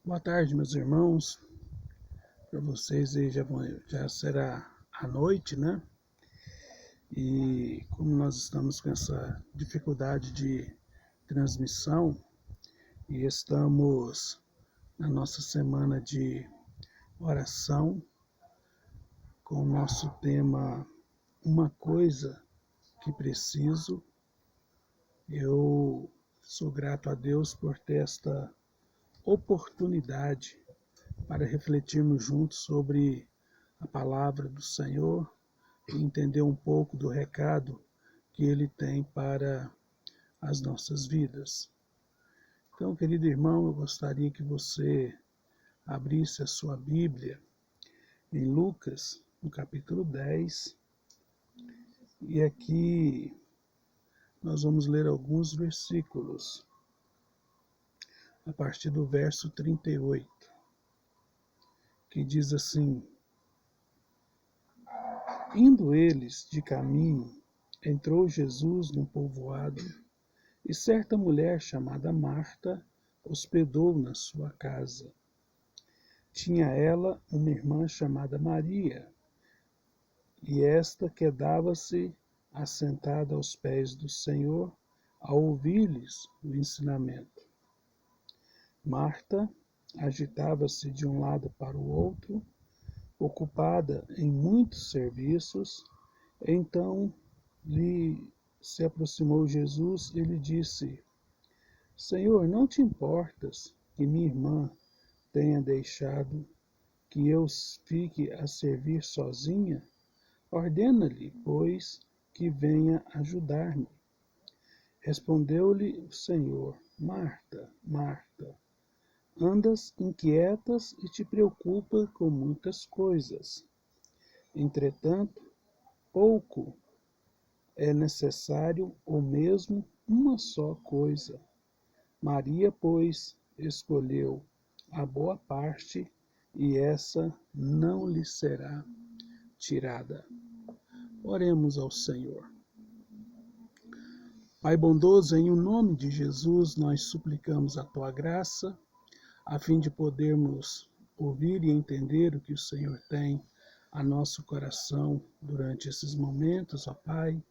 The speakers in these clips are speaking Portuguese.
Boa tarde, meus irmãos. Para vocês aí já será a noite, né? E como nós estamos com essa dificuldade de transmissão e estamos na nossa semana de oração com o nosso tema Uma Coisa que Preciso, eu sou grato a Deus por ter esta oportunidade para refletirmos juntos sobre a palavra do Senhor e entender um pouco do recado que Ele tem para as nossas vidas. Então, querido irmão, eu gostaria que você abrisse a sua Bíblia em Lucas, no capítulo 10, e aqui nós vamos ler alguns versículos, a partir do verso 38, que diz assim: Indo eles de caminho, entrou Jesus num povoado, e certa mulher chamada Marta hospedou na sua casa. Tinha ela uma irmã chamada Maria, e esta quedava-se assentada aos pés do Senhor, a ouvir-lhes o ensinamento. Marta agitava-se de um lado para o outro, ocupada em muitos serviços. Então se aproximou Jesus e lhe disse: Senhor, não te importas que minha irmã tenha deixado que eu fique a servir sozinha? Ordena-lhe, pois, que venha ajudar-me. Respondeu-lhe o Senhor: Marta, Marta, andas inquietas e te preocupa com muitas coisas. Entretanto, pouco é necessário, ou mesmo uma só coisa. Maria, pois, escolheu a boa parte, e essa não lhe será tirada. Oremos ao Senhor. Pai bondoso, em o nome de Jesus, nós suplicamos a tua graça, a fim de podermos ouvir e entender o que o Senhor tem a nosso coração durante esses momentos, ó Pai,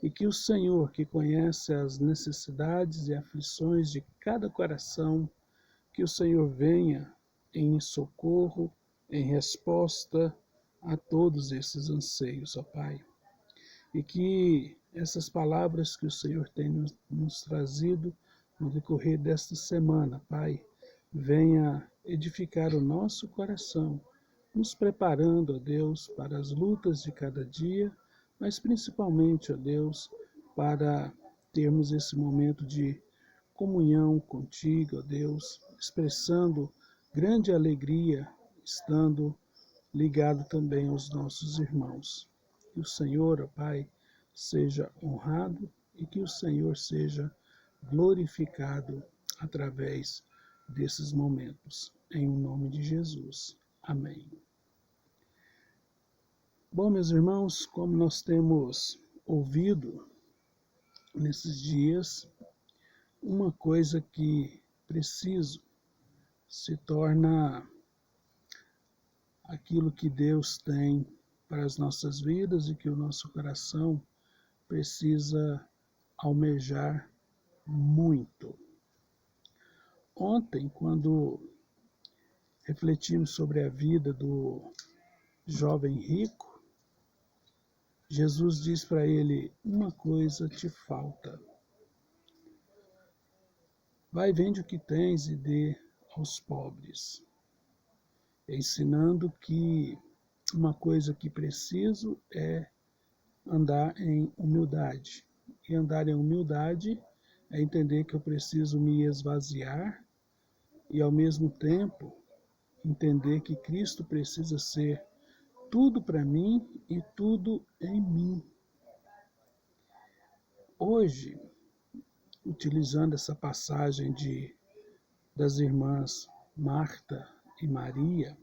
e que o Senhor, que conhece as necessidades e aflições de cada coração, que o Senhor venha em socorro, em resposta a todos esses anseios, ó Pai. E que essas palavras que o Senhor tem nos trazido no decorrer desta semana, Pai, venha edificar o nosso coração, nos preparando, ó Deus, para as lutas de cada dia, mas principalmente, ó Deus, para termos esse momento de comunhão contigo, ó Deus, expressando grande alegria, estando ligado também aos nossos irmãos. Que o Senhor, ó Pai, seja honrado e que o Senhor seja glorificado através desses momentos. Em nome de Jesus. Amém. Bom, meus irmãos, como nós temos ouvido nesses dias, uma coisa que preciso se torna aquilo que Deus tem para as nossas vidas e que o nosso coração precisa almejar muito. Ontem, quando refletimos sobre a vida do jovem rico, Jesus diz para ele: uma coisa te falta. Vai, vende o que tens e dê aos pobres. Ensinando que uma coisa que preciso é andar em humildade. E andar em humildade é entender que eu preciso me esvaziar e, ao mesmo tempo, entender que Cristo precisa ser tudo para mim e tudo em mim. Hoje, utilizando essa passagem das irmãs Marta e Maria,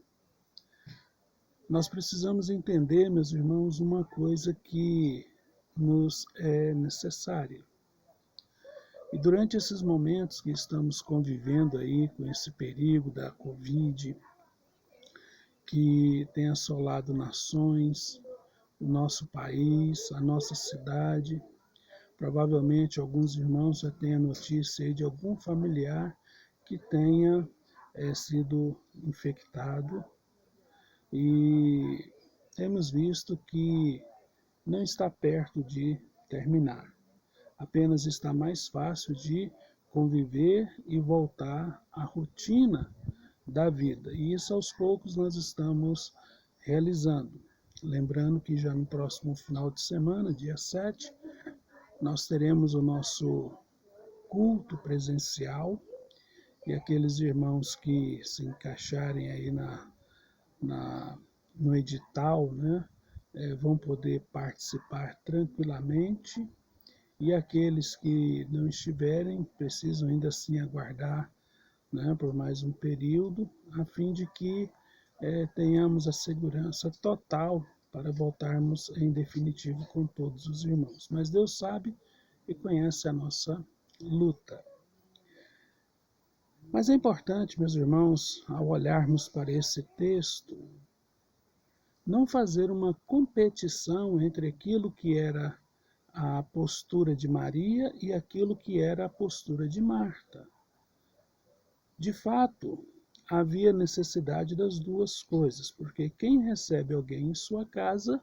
nós precisamos entender, meus irmãos, uma coisa que nos é necessária. E durante esses momentos que estamos convivendo aí com esse perigo da Covid, que tem assolado nações, o nosso país, a nossa cidade, provavelmente alguns irmãos já têm a notícia aí de algum familiar que tenha sido infectado, e temos visto que não está perto de terminar. Apenas está mais fácil de conviver e voltar à rotina da vida. E isso aos poucos nós estamos realizando. Lembrando que já no próximo final de semana, dia 7, nós teremos o nosso culto presencial, e aqueles irmãos que se encaixarem aí no edital, né, vão poder participar tranquilamente, e aqueles que não estiverem precisam ainda assim aguardar, né, por mais um período, a fim de que tenhamos a segurança total para voltarmos em definitivo com todos os irmãos. Mas Deus sabe e conhece a nossa luta. Mas é importante, meus irmãos, ao olharmos para esse texto, não fazer uma competição entre aquilo que era a postura de Maria e aquilo que era a postura de Marta. De fato, havia necessidade das duas coisas, porque quem recebe alguém em sua casa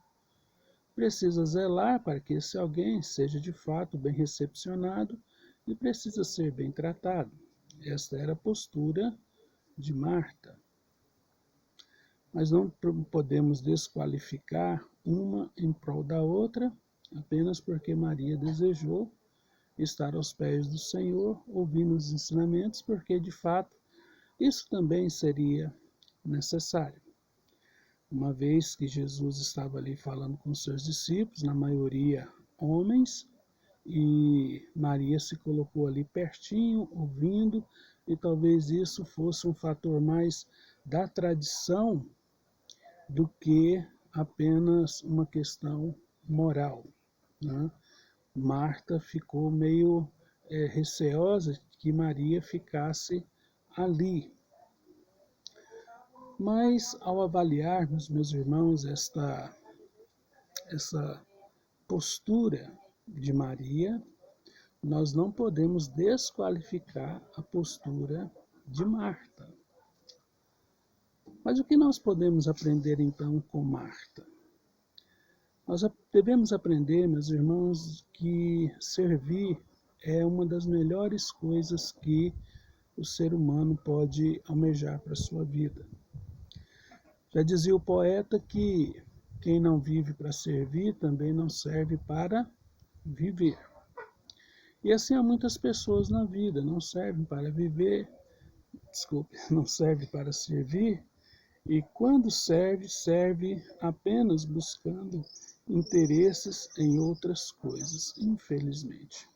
precisa zelar para que esse alguém seja de fato bem recepcionado e precisa ser bem tratado. Esta era a postura de Marta. Mas não podemos desqualificar uma em prol da outra, apenas porque Maria desejou estar aos pés do Senhor, ouvindo os ensinamentos, porque de fato isso também seria necessário. Uma vez que Jesus estava ali falando com seus discípulos, na maioria homens, e Maria se colocou ali pertinho, ouvindo, e talvez isso fosse um fator mais da tradição do que apenas uma questão moral, né? Marta ficou meio receosa que Maria ficasse ali. Mas ao avaliarmos, meus irmãos, essa postura de Maria, nós não podemos desqualificar a postura de Marta. Mas o que nós podemos aprender então com Marta? Nós devemos aprender, meus irmãos, que servir é uma das melhores coisas que o ser humano pode almejar para a sua vida. Já dizia o poeta que quem não vive para servir também não serve para viver. E assim há muitas pessoas na vida, não servem para viver, não servem para servir, e quando serve, serve apenas buscando interesses em outras coisas, infelizmente.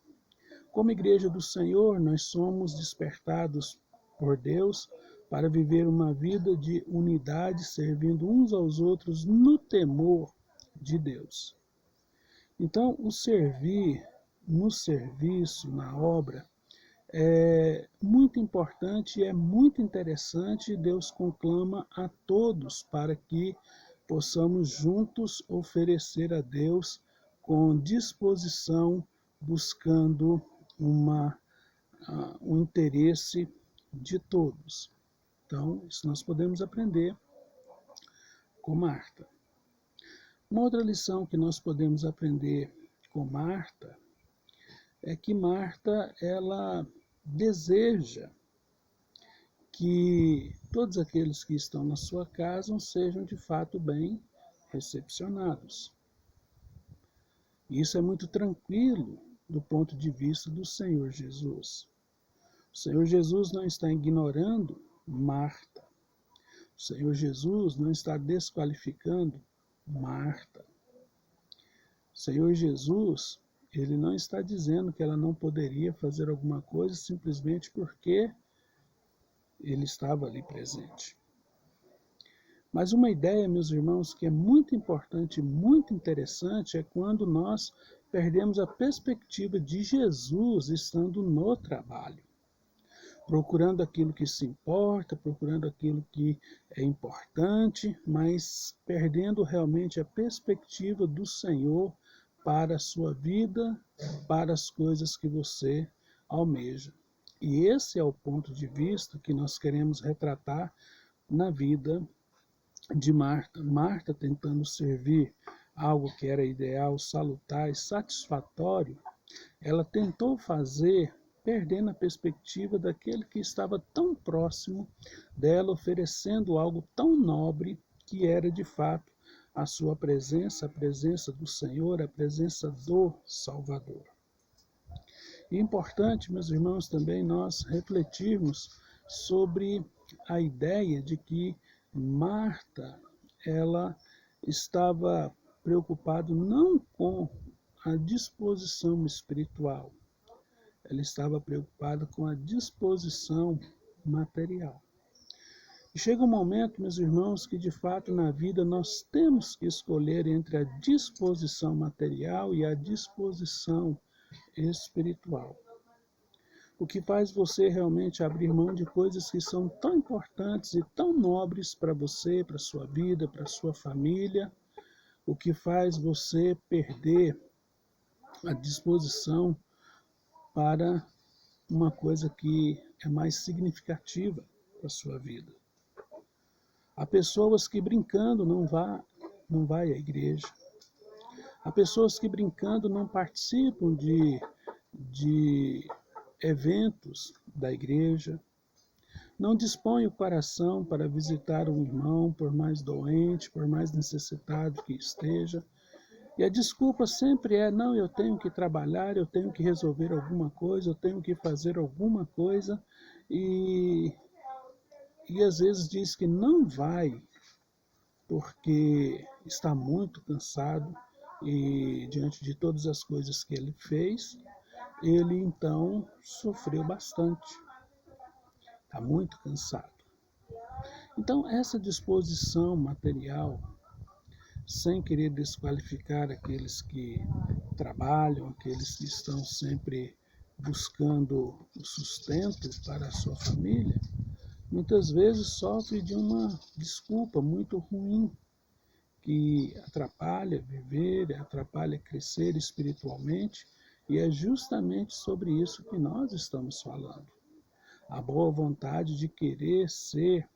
Como igreja do Senhor, nós somos despertados por Deus para viver uma vida de unidade, servindo uns aos outros no temor de Deus. Então, o servir no serviço, na obra, é muito importante e é muito interessante. Deus conclama a todos para que possamos juntos oferecer a Deus com disposição, buscando um interesse de todos. Então, isso nós podemos aprender com Marta. Uma outra lição que nós podemos aprender com Marta é que Marta, ela deseja que todos aqueles que estão na sua casa sejam de fato bem recepcionados. Isso é muito tranquilo do ponto de vista do Senhor Jesus. O Senhor Jesus não está ignorando Marta. O Senhor Jesus não está desqualificando Marta. O Senhor Jesus, ele não está dizendo que ela não poderia fazer alguma coisa simplesmente porque ele estava ali presente. Mas uma ideia, meus irmãos, que é muito importante, muito interessante, é quando nós perdemos a perspectiva de Jesus estando no trabalho, procurando aquilo que se importa, procurando aquilo que é importante, mas perdendo realmente a perspectiva do Senhor para a sua vida, para as coisas que você almeja. E esse é o ponto de vista que nós queremos retratar na vida de Marta. Marta, tentando servir algo que era ideal, salutar e satisfatório, ela tentou fazer perdendo a perspectiva daquele que estava tão próximo dela, oferecendo algo tão nobre que era de fato a sua presença, a presença do Senhor, a presença do Salvador. E é importante, meus irmãos, também nós refletirmos sobre a ideia de que Marta, ela estava preocupada não com a disposição espiritual, ela estava preocupada com a disposição material. E chega um momento, meus irmãos, que de fato na vida nós temos que escolher entre a disposição material e a disposição espiritual. O que faz você realmente abrir mão de coisas que são tão importantes e tão nobres para você, para a sua vida, para a sua família, o que faz você perder a disposição para uma coisa que é mais significativa para a sua vida. Há pessoas que brincando não vai à igreja. Há pessoas que brincando não participam de eventos da igreja. Não dispõe o coração para visitar um irmão, por mais doente, por mais necessitado que esteja. E a desculpa sempre é, não, eu tenho que trabalhar, eu tenho que resolver alguma coisa, eu tenho que fazer alguma coisa. E às vezes diz que não vai porque está muito cansado e diante de todas as coisas que ele fez, ele então sofreu bastante. Está muito cansado. Então, essa disposição material, sem querer desqualificar aqueles que trabalham, aqueles que estão sempre buscando o sustento para a sua família, muitas vezes sofre de uma desculpa muito ruim, que atrapalha viver, atrapalha crescer espiritualmente, e é justamente sobre isso que nós estamos falando. A boa vontade de querer ser,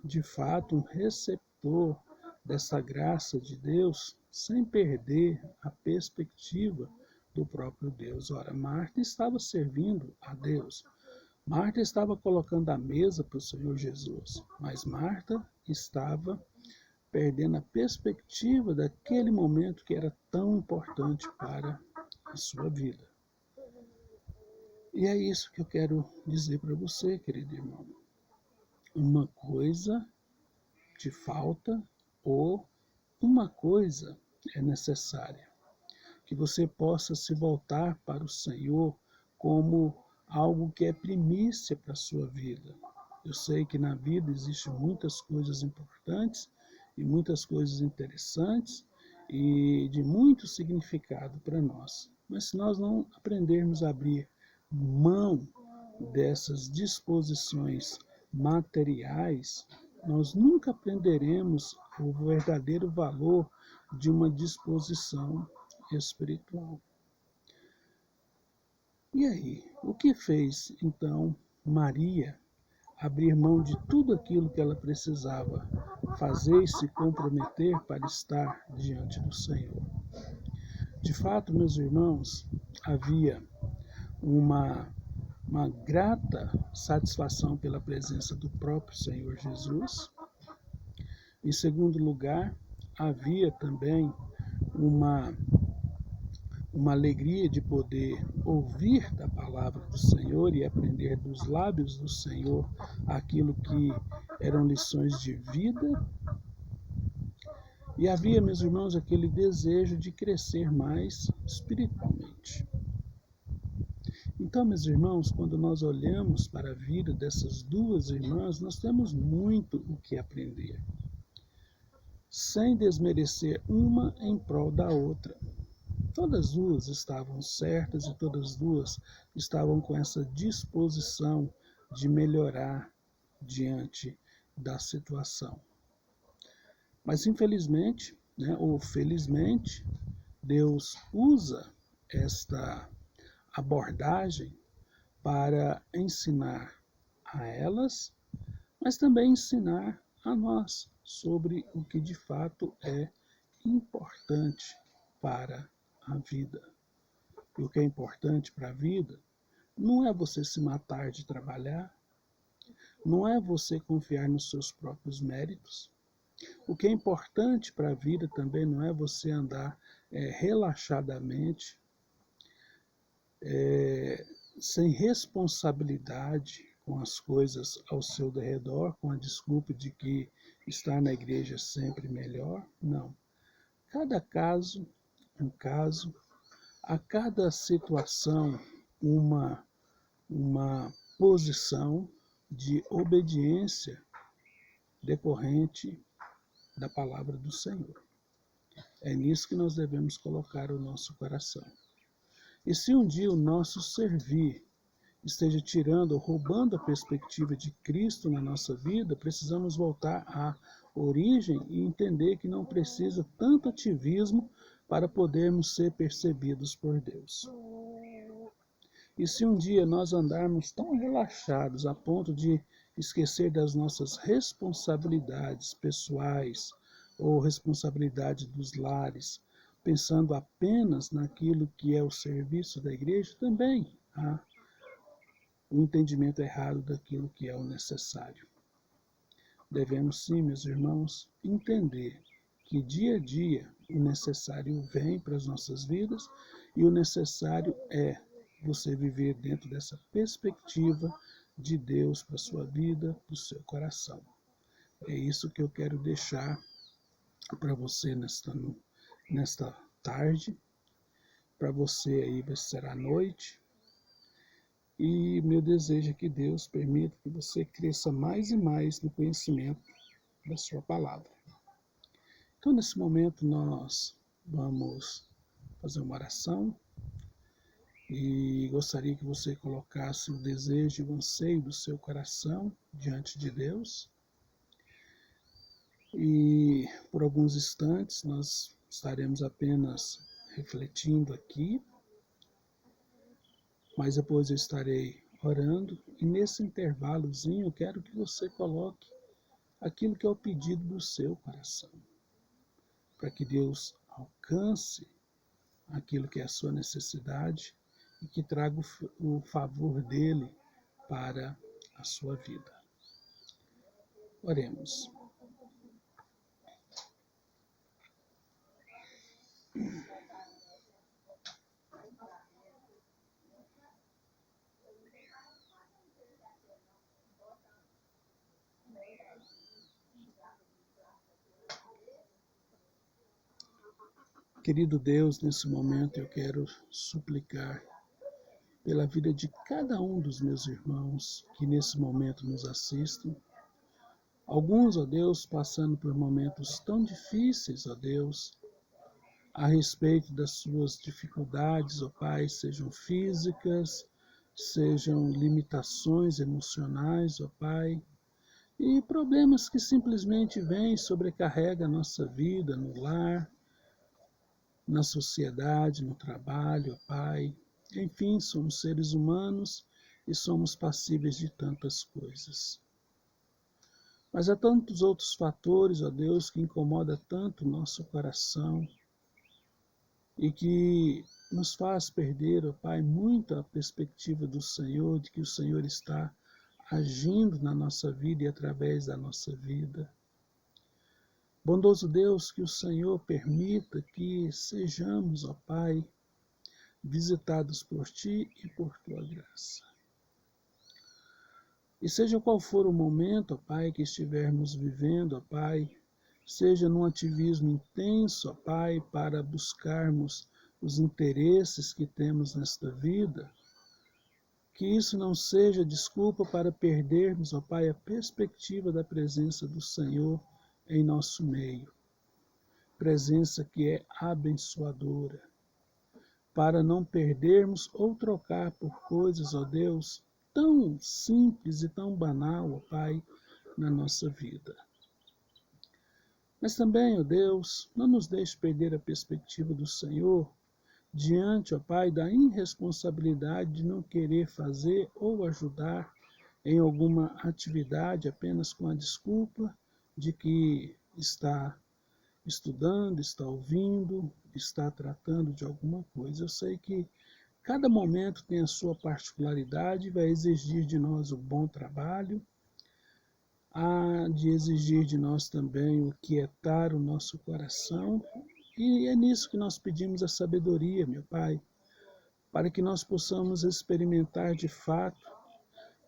de fato, um receptor dessa graça de Deus, sem perder a perspectiva do próprio Deus. Ora, Marta estava servindo a Deus. Marta estava colocando a mesa para o Senhor Jesus, mas Marta estava perdendo a perspectiva daquele momento que era tão importante para a sua vida. E é isso que eu quero dizer para você, querido irmão. Uma coisa te falta ou uma coisa é necessária. Que você possa se voltar para o Senhor como algo que é primícia para a sua vida. Eu sei que na vida existem muitas coisas importantes e muitas coisas interessantes e de muito significado para nós. Mas se nós não aprendermos a abrir mão dessas disposições materiais, nós nunca aprenderemos o verdadeiro valor de uma disposição espiritual. E aí, o que fez então Maria abrir mão de tudo aquilo que ela precisava fazer e se comprometer para estar diante do Senhor? De fato, meus irmãos, havia uma grata satisfação pela presença do próprio Senhor Jesus. Em segundo lugar, havia também uma alegria de poder ouvir da palavra do Senhor e aprender dos lábios do Senhor aquilo que eram lições de vida. E havia, meus irmãos, aquele desejo de crescer mais espiritualmente. Então, meus irmãos, quando nós olhamos para a vida dessas duas irmãs, nós temos muito o que aprender, sem desmerecer uma em prol da outra. Todas duas estavam certas e todas duas estavam com essa disposição de melhorar diante da situação. Mas infelizmente, né, ou felizmente, Deus usa esta abordagem para ensinar a elas, mas também ensinar a nós sobre o que de fato é importante para a vida. E o que é importante para a vida não é você se matar de trabalhar, não é você confiar nos seus próprios méritos. O que é importante para a vida também não é você andar relaxadamente, sem responsabilidade com as coisas ao seu redor, com a desculpa de que estar na igreja é sempre melhor. Não. Cada caso, um caso, a cada situação, uma posição de obediência decorrente da palavra do Senhor. É nisso que nós devemos colocar o nosso coração. E se um dia o nosso servir esteja tirando ou roubando a perspectiva de Cristo na nossa vida, precisamos voltar à origem e entender que não precisa tanto ativismo para podermos ser percebidos por Deus. E se um dia nós andarmos tão relaxados a ponto de esquecer das nossas responsabilidades pessoais ou responsabilidade dos lares, pensando apenas naquilo que é o serviço da igreja, também há o entendimento errado daquilo que é o necessário. Devemos sim, meus irmãos, entender que dia a dia o necessário vem para as nossas vidas e o necessário é você viver dentro dessa perspectiva de Deus para a sua vida, para o seu coração. É isso que eu quero deixar para você nesta tarde, para você aí vai ser à noite. E meu desejo é que Deus permita que você cresça mais e mais no conhecimento da sua palavra. Então, nesse momento, nós vamos fazer uma oração e gostaria que você colocasse o desejo e o anseio do seu coração diante de Deus. E por alguns instantes nós estaremos apenas refletindo aqui, mas depois eu estarei orando e nesse intervalozinho eu quero que você coloque aquilo que é o pedido do seu coração, para que Deus alcance aquilo que é a sua necessidade e que traga o favor dele para a sua vida. Oremos. Querido Deus, nesse momento eu quero suplicar pela vida de cada um dos meus irmãos que nesse momento nos assistem. Alguns, ó Deus, passando por momentos tão difíceis, ó Deus, a respeito das suas dificuldades, ó Pai, sejam físicas, sejam limitações emocionais, ó Pai, e problemas que simplesmente vêm e sobrecarregam a nossa vida no lar, na sociedade, no trabalho, ó Pai. Enfim, somos seres humanos e somos passíveis de tantas coisas. Mas há tantos outros fatores, ó Deus, que incomodam tanto o nosso coração e que nos faz perder, ó Pai, muito a perspectiva do Senhor, de que o Senhor está agindo na nossa vida e através da nossa vida. Bondoso Deus, que o Senhor permita que sejamos, ó Pai, visitados por Ti e por Tua graça. E seja qual for o momento, ó Pai, que estivermos vivendo, ó Pai, seja num ativismo intenso, ó Pai, para buscarmos os interesses que temos nesta vida, que isso não seja desculpa para perdermos, ó Pai, a perspectiva da presença do Senhor em nosso meio. Presença que é abençoadora, para não perdermos ou trocar por coisas, ó Deus, tão simples e tão banal, ó Pai, na nossa vida. Mas também, ó Deus, não nos deixe perder a perspectiva do Senhor diante, ó Pai, da irresponsabilidade de não querer fazer ou ajudar em alguma atividade apenas com a desculpa de que está estudando, está ouvindo, está tratando de alguma coisa. Eu sei que cada momento tem a sua particularidade e vai exigir de nós o bom trabalho, há de exigir de nós também o quietar o nosso coração, e é nisso que nós pedimos a sabedoria, meu Pai, para que nós possamos experimentar de fato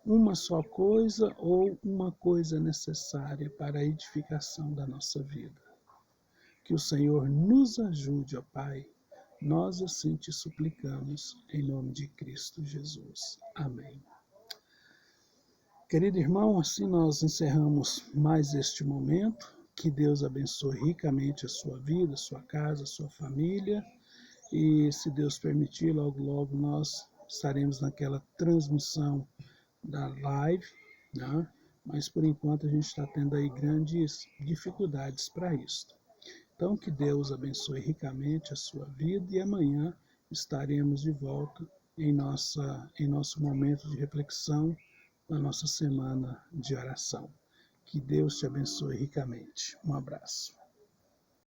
uma só coisa ou uma coisa necessária para a edificação da nossa vida. Que o Senhor nos ajude, ó Pai. Nós assim te suplicamos, em nome de Cristo Jesus. Amém. Querido irmão, assim nós encerramos mais este momento. Que Deus abençoe ricamente a sua vida, a sua casa, a sua família. E se Deus permitir, logo, logo nós estaremos naquela transmissão da live, né? Mas por enquanto a gente está tendo aí grandes dificuldades para isso. Então, que Deus abençoe ricamente a sua vida e amanhã estaremos de volta em nosso momento de reflexão, na nossa semana de oração. Que Deus te abençoe ricamente. Um abraço.